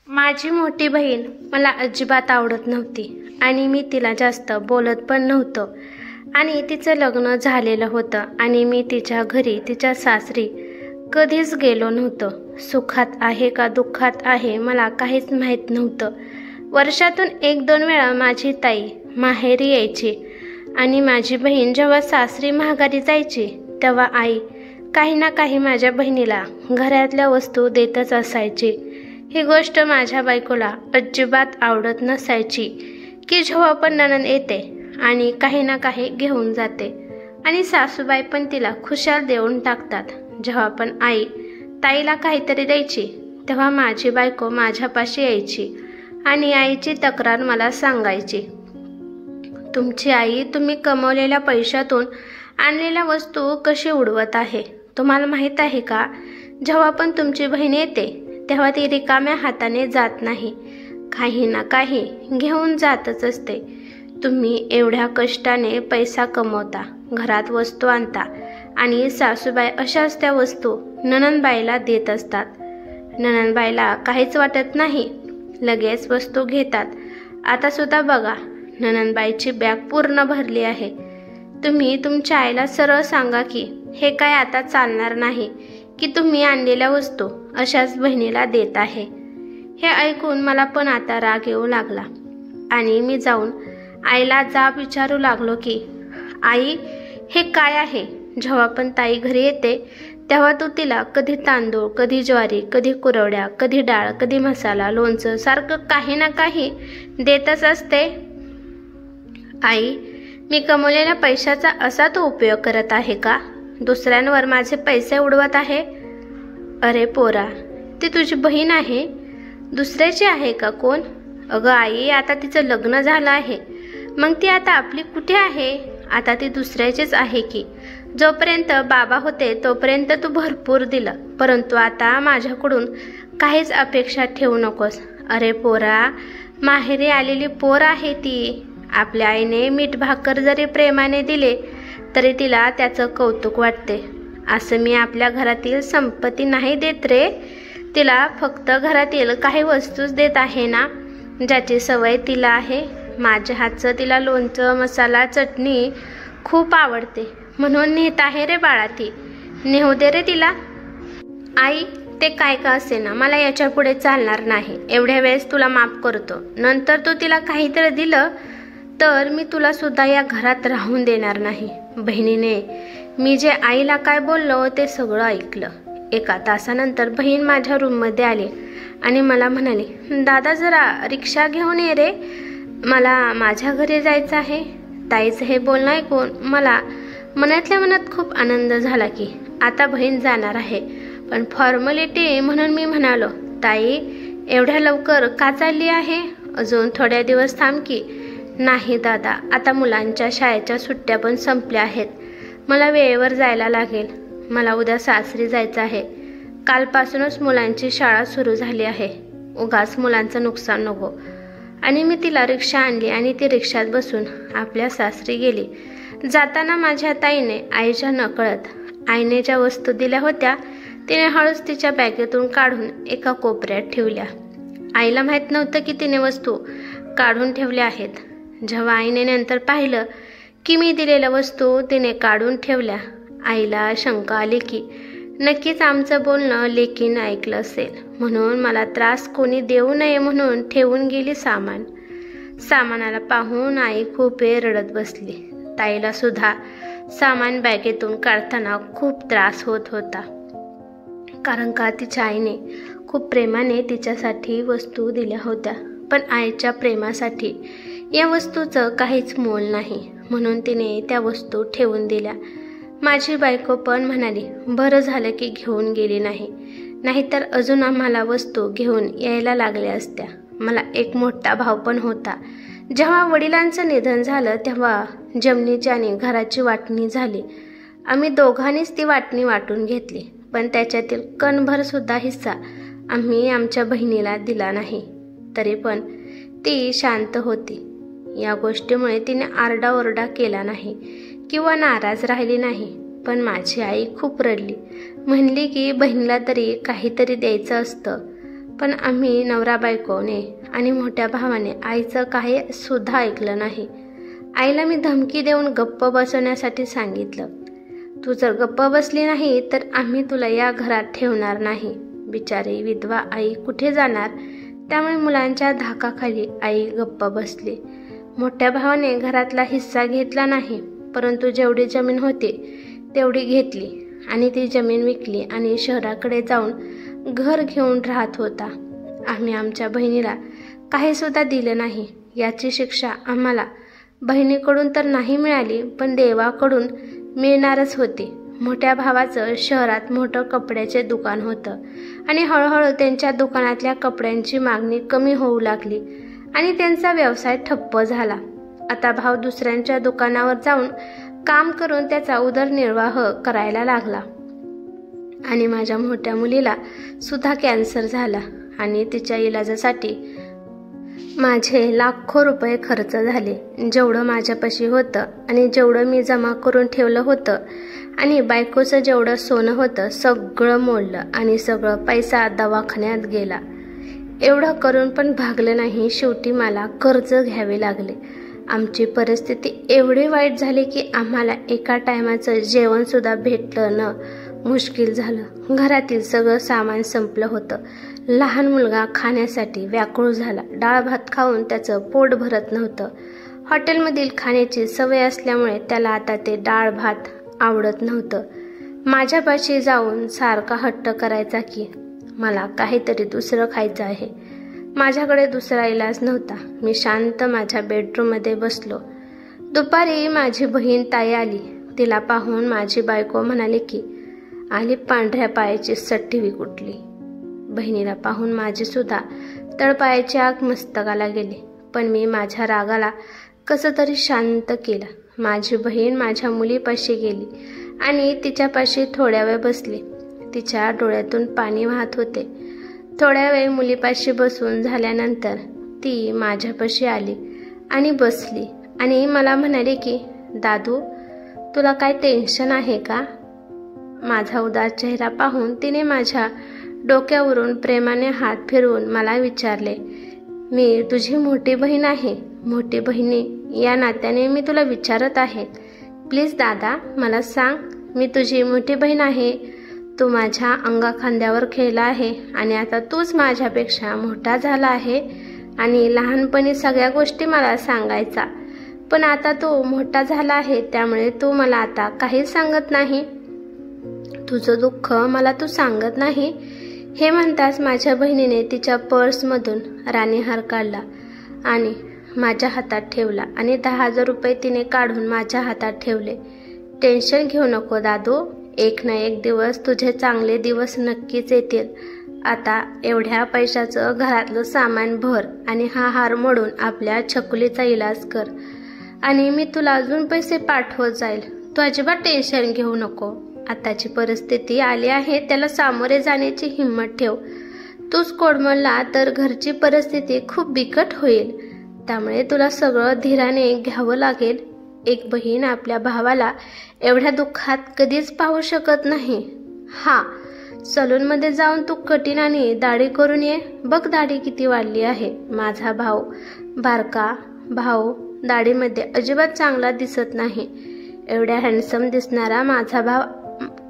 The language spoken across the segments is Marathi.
माझी मोठी बहीण मला अजिबात आवडत नव्हती आणि मी तिला जास्त बोलत पण नव्हतो आणि तिचं लग्न झालेलं होतं आणि मी तिच्या घरी तिच्या सासरी कधीच गेलो नव्हतो। सुखात आहे का दुःखात आहे मला काहीच माहीत नव्हतं। वर्षातून 1-2 वेळा माझी ताई माहेरी यायची आणि माझी बहीण जेव्हा सासरी माघारी जायची तेव्हा आई काही ना काही माझ्या बहिणीला घरातल्या वस्तू देतच असायची। ही गोष्ट माझ्या बायकोला अजिबात आवडत नसायची की जेव्हा पण नणंद येते आणि काही ना काही घेऊन जाते आणि सासूबाई पण तिला खुशाल देऊन टाकतात। जेव्हा पण आई ताईला काहीतरी द्यायची तेव्हा माझी बायको माझ्यापाशी यायची आणि आईची तक्रार मला सांगायची, तुमची आई तुम्ही कमवलेल्या पैशातून आणलेल्या वस्तू कशी उडवत आहे, तुम्हाला माहीत आहे का? जेव्हा पण तुमची बहीण येते तेव्हा ती रिकाम्या हाताने जात नाही, काही ना काही घेऊन जातच असते। तुम्ही एवढ्या कष्टाने पैसा कमवता, घरात वस्तू आणता आणि सासूबाई अशाच त्या वस्तू नणंदबाईला देत असतात। नणंदबाईला काहीच वाटत नाही, लगेच वस्तू घेतात। आता सुद्धा बघा, नणंदबाईची बॅग पूर्ण भरली आहे। तुम्ही तुमच्या आईला सरळ सांगा की हे काय आता चालणार नाही की तुम्ही आणलेल्या वस्तू अशाच बहिणीला देत आहे। हे ऐकून मला पण आता राग येऊ लागला आणि मी जाऊन आईला जाब विचारू लागलो की आई हे काय आहे? जेव्हा पण ताई घरी येते तेव्हा तू तिला कधी तांदूळ, कधी ज्वारी, कधी कुरवड्या, कधी डाळ, कधी मसाला, लोणचं सारखं काही ना काही देतच असते। आई मी कमवलेल्या पैशाचा असा तो उपयोग करत आहे का? दुसऱ्यांवर माझे पैसे उडवत आहे? अरे पोरा, ती तुझी बहीण आहे, दुसऱ्याची आहे का कोण? अगं आई, आता तिचं लग्न झालं आहे, मग ती आता आपली कुठे आहे? आता ती दुसऱ्याचीच आहे की। जोपर्यंत बाबा होते तोपर्यंत तू भरपूर दिलं, परंतु आता माझ्याकडून काहीच अपेक्षा ठेवू नकोस। अरे पोरा, माहेरी आलेली पोर आहे ती। आपल्या आईने मीठ भाकर जरी प्रेमाने दिले तरी तिला त्याचं कौतुक वाटते। असं मी आपल्या घरातील संपत्ती नाही देत रे, तिला फक्त घरातील काही वस्तूच देत आहे ना, ज्याची सवय तिला आहे। माझ्या हातचं तिला लोणचं, मसाला, चटणी खूप आवडते म्हणून नेत आहे रे बाळा ती, नेऊ दे रे तिला। आई ते काय का असेना, मला याच्या पुढे चालणार नाही। एवढ्या वेळेस तुला माफ करतो, नंतर तू तिला काहीतरी दिलं तर मी तुला सुद्धा या घरात राहून देणार नाही। बहिणीने मी जे आईला काय बोललो ते सगळं ऐकलं। 1 तासानंतर बहीण माझ्या रूममध्ये आली आणि मला म्हणाली, दादा जरा रिक्षा घेऊन ये रे, मला माझ्या घरी जायचं आहे। ताईचं हे बोलणं ऐकून मला मनातल्या मनात खूप आनंद झाला की आता बहीण जाणार आहे, पण फॉर्मॅलिटी म्हणून मी म्हणालो, ताई एवढ्या लवकर का चालली आहे? अजून थोड्या दिवस थांब की। नाही दादा, आता मुलांच्या शाळेच्या सुट्ट्या पण संपल्या आहेत, मला वेळेवर जायला लागेल, मला उद्या सासरी जायचं आहे। कालपासूनच मुलांची शाळा सुरू झाली आहे, उगाच मुलांचं नुकसान नको। आणि मी तिला रिक्षा आणली आणि ती रिक्षात बसून आपल्या सासरी गेली। जाताना माझ्या ताईने आईच्या नकळत आईने ज्या वस्तू दिल्या होत्या तिने हळूच तिच्या बॅगेतून काढून एका कोपऱ्यात ठेवल्या। आईला माहीत नव्हतं की तिने वस्तू काढून ठेवल्या आहेत। जेव्हा आईने नंतर पाहिलं की मी दिलेल्या वस्तू तिने काढून ठेवल्या, आईला शंका आली की नक्कीच आमचं बोलणं लेकीनं ऐकलं असेल, म्हणून मला त्रास कोणी देऊ नये म्हणून ठेवून गेली सामान। सामानाला पाहून आई खूप वेळ रडत बसली। ताईला सुद्धा सामान बॅगेतून काढताना खूप त्रास होत होता, कारण का तिच्या आईने खूप प्रेमाने तिच्यासाठी वस्तू दिल्या होत्या, पण आईच्या प्रेमासाठी या वस्तूचं काहीच मोल नाही, म्हणून तिने त्या वस्तू ठेवून दिल्या। माझी बायको पण म्हणाली, बरं झालं की घेऊन गेली नाही, नाहीतर अजून आम्हाला वस्तू घेऊन यायला लागल्या असत्या। मला एक मोठा भाऊ पण होता। जेव्हा वडिलांचं निधन झालं तेव्हा जमिनीची आणि घराची वाटणी झाली। आम्ही दोघांनीच ती वाटणी वाटून घेतली, पण त्याच्यातील कणभर सुद्धा हिस्सा आम्ही आमच्या बहिणीला दिला नाही। तरी पण ती शांत होती। या गोष्टीमुळे तिने आरडाओरडा केला नाही किंवा नाराज राहिली नाही, पण माझी आई खूप रडली, म्हणली की बहिणीला तरी काहीतरी द्यायचं असतं। पण आम्ही नवरा बायकोने आणि मोठ्या भावाने आईचं काही सुद्धा ऐकलं नाही. आईला मी धमकी देऊन गप्प बसवण्यासाठी सांगितलं, तू जर गप्प बसली नाही तर आम्ही तुला या घरात ठेवणार नाही. बिचारी विधवा आई कुठे जाणार, त्यामुळे मुलांच्या धाकाखाली आई गप्प बसली. मोठ्या भावाने घरातला हिस्सा घेतला नाही, परंतु जेवढी जमीन होती तेवढी घेतली आणि ती जमीन विकली आणि शहराकडे जाऊन घर घेऊन राहत होता. आम्ही आमच्या बहिणीला काही सुद्धा दिलं नाही. याची शिक्षा आम्हाला बहिणीकडून तर नाही मिळाली, पण देवाकडून मिळणारच होती. मोठ्या भावाचं शहरात मोठं कपड्याचे दुकान होतं आणि हळूहळू त्यांच्या दुकानातल्या कपड्यांची मागणी कमी होऊ लागली आणि त्यांचा व्यवसाय ठप्प झाला. आता भाव दुसऱ्यांच्या दुकानावर जाऊन काम करून त्याचा उदरनिर्वाह करायला लागला आणि माझ्या मोठ्या मुलीला सुद्धा कॅन्सर झाला आणि तिच्या इलाजासाठी माझे लाखो रुपये खर्च झाले. जेवढं माझ्यापाशी होतं आणि जेवढं मी जमा करून ठेवलं होतं आणि बायकोचं जेवढं सोनं होतं सगळं मोडलं आणि सगळं पैसा दवाखान्यात गेला. एवढं करून पण भागलं नाही. शेवटी मला कर्ज घ्यावे लागले. आमची परिस्थिती एवढी वाईट झाली की आम्हाला एका टायमाचं जेवणसुद्धा भेटलं न मुश्किल झालं. घरातील सगळं सामान संपलं होतं. लहान मुलगा खाण्यासाठी व्याकुळ झाला. डाळ भात खाऊन त्याचं पोट भरत नव्हतं. हॉटेलमधील खाण्याची सवय असल्यामुळे त्याला आता ते डाळ भात आवडत नव्हतं. माझ्यापाशी जाऊन सारखा हट्ट करायचा की मला काहीतरी दुसरं खायचं आहे. माझ्याकडे दुसरा इलाज नव्हता. मी शांत माझ्या बेडरूममध्ये बसलो. दुपारी माझी बहीण ताई आली. तिला पाहून माझी बायको म्हणाली की आली पांढऱ्या पायाची सट्टीवी कुठली. बहिणीला पाहून माझी सुद्धा तळपायाची आग मस्तकाला गेली, पण मी माझ्या रागाला कसं तरी शांत केलं. माझी बहीण माझ्या मुलीपाशी गेली आणि तिच्यापाशी थोड्या वेळ बसली. तिच्या डोळ्यातून पाणी वाहत होते. थोड्या वेळ मुलीपाशी बसून झाल्यानंतर ती माझ्यापाशी आली आणि बसली आणि मला म्हणाली की दादू, तुला काय टेन्शन आहे का? माझा उदास चेहरा पाहून तिने माझ्या डोक्यावरून प्रेमाने हात फिरवून मला विचारले, मी तुझी मोठी बहीण आहे. मोठी बहिणी या नात्याने मी तुला विचारत आहे. प्लीज दादा, मला सांग, मी तुझी मोठी बहीण आहे. तू माझ्या अंगाखांद्यावर खेळला आहे आणि आता तूच माझ्यापेक्षा मोठा झाला आहे आणि लहानपणी सगळ्या गोष्टी मला सांगायचा, पण आता तू मोठा झाला आहे त्यामुळे तू मला आता काहीच सांगत नाही. तुझं दुःख मला तू सांगत नाही. हे म्हणताच माझ्या बहिणीने तिच्या पर्समधून राणीहार काढला आणि माझ्या हातात ठेवला आणि 10,000 रुपये तिने काढून माझ्या हातात ठेवले. टेन्शन घेऊ नको दादू, एक ना एक दिवस तुझे चांगले दिवस नक्कीच येतील. आता एवढ्या पैशाचं घरातलं सामान भर आणि हा हार मोडून आपल्या छकुलीचा इलाज कर आणि मी तुला अजून पैसे पाठवत जाईल. तू अजिबात टेन्शन घेऊ नको. आताची परिस्थिती आली आहे, त्याला सामोरे जाण्याची हिंमत ठेव. तूच कोडमळला तर घरची परिस्थिती खूप बिकट होईल. त्यामुळे तुला सगळं धीराने घ्यावं लागेल. एक बहीण आपल्या भावाला एवढ्या दुःखात कधीच पाहू शकत नाही. हा, सलूनमध्ये जाऊन तू कटिंग आणि दाढी करून ये. बघ दाढी किती वाढली आहे. माझा भाऊ, बारका भाऊ, दाढीमध्ये अजिबात चांगला दिसत नाही. एवढ्या हँडसम दिसणारा माझा भाव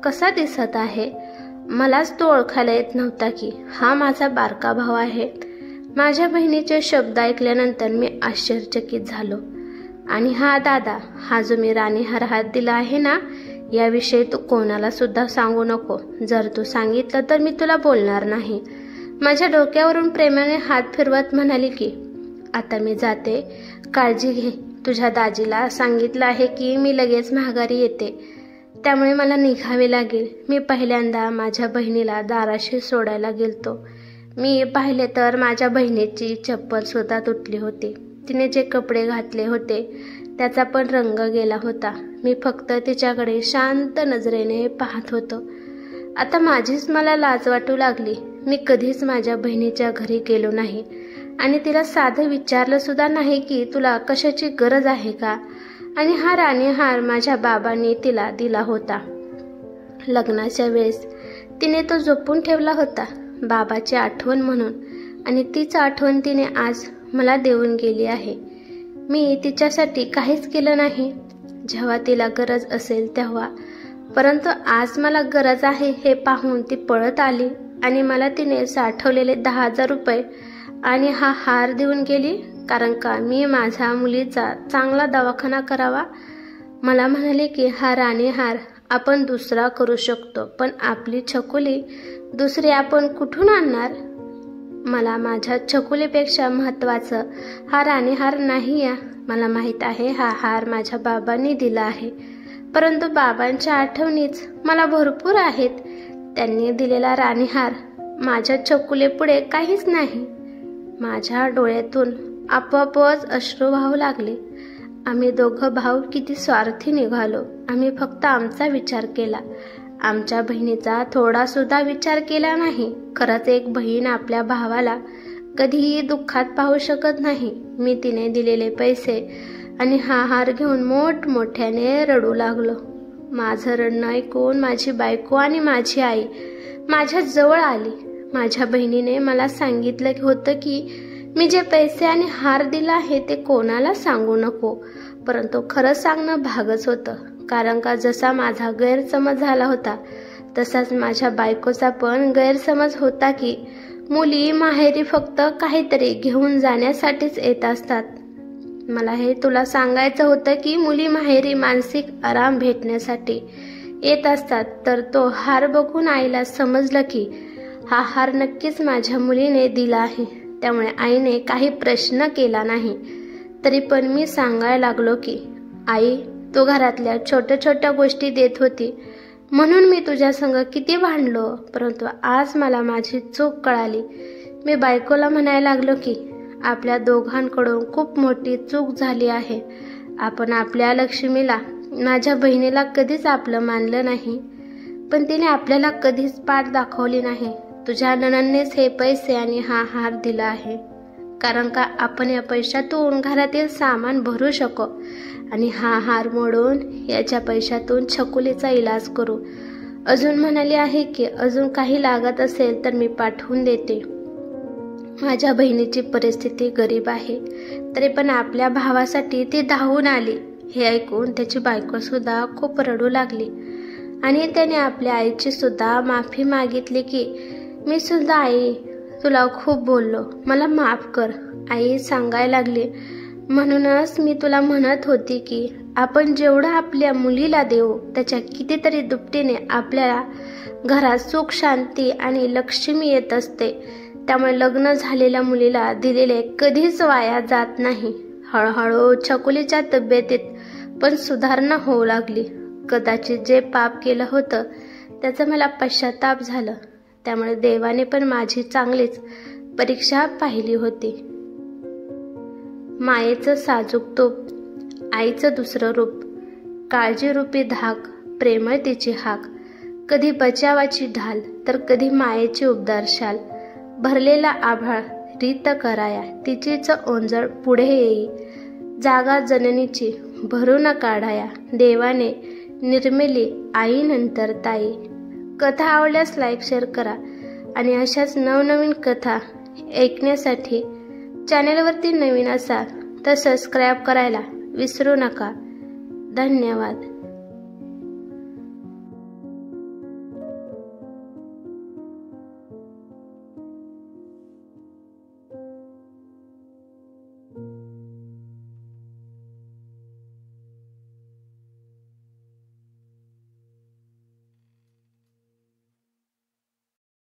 कसा दिसत आहे. मलाच तो ओळखायला येत नव्हता की हा माझा बारका भाऊ आहे. माझ्या बहिणीचे शब्द ऐकल्यानंतर मी आश्चर्यचकित झालो. आणि हा दादा, हा जो मी राणीहार हात दिला आहे ना, याविषयी तू कोणाला सुद्धा सांगू नको. जर तू सांगितलं तर मी तुला बोलणार नाही. माझ्या डोक्यावरून प्रेमाने हात फिरवत म्हणाली की आता मी जाते, काळजी घे. तुझ्या दाजीला सांगितलं आहे की मी लगेच माघारी येते, त्यामुळे मला निघावे लागेल. मी पहिल्यांदा माझ्या बहिणीला दाराशी सोडायला गेलतो. मी पाहिले तर माझ्या बहिणीची चप्पल सुद्धा तुटली होती. तिने जे कपडे घातले होते त्याचा पण रंग गेला होता. मी फक्त तिच्याकडे शांत नजरेने पाहत होतो. आता माझीच मला लाज वाटू लागली. मी कधीच माझ्या बहिणीच्या घरी गेलो नाही आणि तिला साधं विचारलं सुद्धा नाही की तुला कशाची गरज आहे का. आणि हा राणीहार माझ्या बाबांनी तिला दिला होता. लग्नाच्या वेळेस तिने तो जपून ठेवला होता. बाबाची आठवण म्हणून, आणि तीच आठवण तिने आज मला देऊन गेली आहे. मी तिच्यासाठी काहीच केलं नाही जेव्हा तिला गरज असेल तेव्हा, परंतु आज मला गरज आहे हे पाहून ती पळत आली आणि मला तिने साठवलेले 10,000 रुपये आणि हा हार देऊन गेली, कारण का मी माझ्या मुलीचा चांगला दवाखाना करावा. मला म्हणाले की हा राणीहार आपण दुसरा करू शकतो, पण आपली छकुली दुसरी आपण कुठून आणणार. मला माझ्या छकुलीपेक्षा महत्त्वाचं हा राणीहार नाही आहे. मला माहीत आहे हा हार माझ्या बाबांनी दिला आहे, परंतु बाबांच्या आठवणीच मला भरपूर आहेत. त्यांनी दिलेला राणीहार माझ्या छकुलीपुढे काहीच नाही. माझ्या डोळ्यातून आपोआपच अश्रू वाहू लागले. आम्ही दोघं भाऊ किती स्वार्थी निघालो. आम्ही फक्त आमचा विचार केला, आमच्या बहिणीचा थोडा सुद्धा विचार केला नाही. खरंच एक बहीण आपल्या भावाला कधीही दुःखात पाहू शकत नाही. मी तिने दिलेले पैसे आणि हा हार घेऊन मोठमोठ्याने रडू लागलो. माझं रडणं ऐकून माझी बायको आणि माझी आई माझ्या जवळ आली. माझ्या बहिणीने मला सांगितलं होतं की मी जे पैसे आणि हार दिला आहे ते कोणाला सांगू नको, परंतु खरं सांगणं भागच होतं, कारण का जसा माझा गैरसमज झाला होता तसाच माझ्या बायकोचा पण गैरसमज होता की मुली माहेरी फक्त काहीतरी घेऊन जाण्यासाठीच येत असतात. मला हे तुला सांगायचं होतं की मुली माहेरी मानसिक आराम भेटण्यासाठी येत असतात. तर तो हार बघून आईला समजलं की हा हार नक्कीच माझ्या मुलीने दिला आहे. त्यामुळे आईने काही प्रश्न केला नाही. तरी पण मी सांगायला लागलो की आई, तू घरातल्या छोट्या छोट्या गोष्टी देत होती म्हणून मी तुझ्या संग किती भांडलो, परंतु आज मला माझी चूक कळाली. मी बायकोला म्हणायला लागलो की आपल्या दोघांकडून खूप मोठी चूक झाली आहे. आपण आपल्या लक्ष्मीला, माझ्या बहिणीला कधीच आपलं मानलं नाही, पण तिने आपल्याला कधीच पाठ दाखवली नाही. तुझ्या नणंदनेच हे पैसे आणि हा हार दिला आहे, कारण का आपण या पैशातून घरातील सामान भरू शकू आणि हा हार मोडून याच्या पैशातून छकुलीचा इलाज करू. अजून म्हणाली आहे की अजून काही लागत असेल तर मी पाठवून देते. माझ्या बहिणीची परिस्थिती गरीब आहे, तरी पण आपल्या भावासाठी ती धावून आली. हे ऐकून त्याची बायको सुद्धा खूप रडू लागली आणि त्याने आपल्या आईची सुद्धा माफी मागितली की मी सुद्धा आई तुला खूप बोललो, मला माफ कर. आई सांगायला लागली, म्हणूनच मी तुला म्हणत होती की आपण जेवढं आपल्या मुलीला देऊ त्याच्या कितीतरी दुपटीने आपल्याला घरात सुख, शांती आणि लक्ष्मी येत असते. त्यामुळे लग्न झालेल्या मुलीला दिलेले कधीच वाया जात नाही. हळूहळू छकुलीच्या तब्येतीत पण सुधारणा होऊ लागली. कदाचित जे पाप केलं होतं त्याचा मला पश्चाताप झालं. त्यामुळे देवाने पण माझी चांगलीच परीक्षा पाहिली होती. मायेचं साजूक तूप, आईचं दुसरं रूप, काळजीरूपी धाक, प्रेमळ तिची हाक, कधी बचावाची ढाल तर कधी मायेची उबदार शाल. भरलेला आभाळ रीत कराया, तिचीच ओंजळ पुढे येई. जागा जननीची भरून काढाया, देवाने निर्मिली आई नंतर ताई. कथा आवडल्यास लाईक, शेअर करा आणि अशाच नवनवीन कथा ऐकण्यासाठी चॅनेलवरती नवीन असाल तर सबस्क्राईब करायला विसरू नका. धन्यवाद.